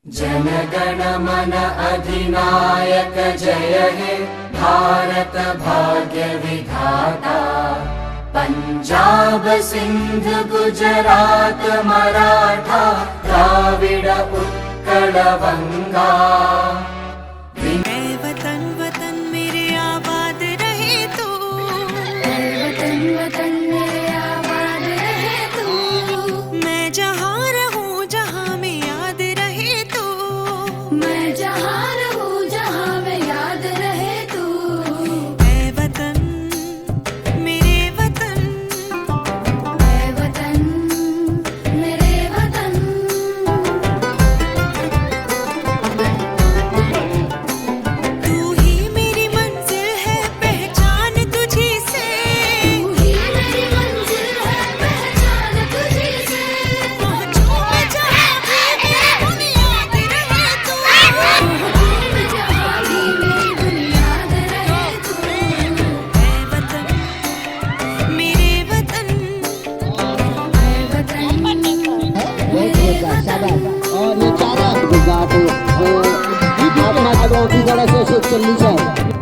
जनगण मन अधिनायक जय हे भारत भाग्य विधाता। पंजाब सिंध गुजरात मराठा द्राविड उत्कल बंगा। वतन वतन मेरे आबाद रहे तू, वतन वतन मेरे आबाद रहे तू। मैं जहाँ रहूँ जहाँ में याद रहे तू, मैं जहाँ रहूँ जहाँ में याद रहे तू। ऐ वतन मेरे वतन, ऐ वतन मेरे वतन। तू ही मेरी मंजिल है पहचान तुझी से, तू ही मेरी मंजिल है पहचान तुझी से। पहुँचूं मैं जहाँ भी मेरी बुनियाद रहे तू, मैं जहाँ भी मेरी बुनियाद रहे तू। ऐ वतन मेरे वतन, ऐ वतन मेरे वतन। और ये चारा गुजरात वो अपना की तरह से चलनी चाहिए।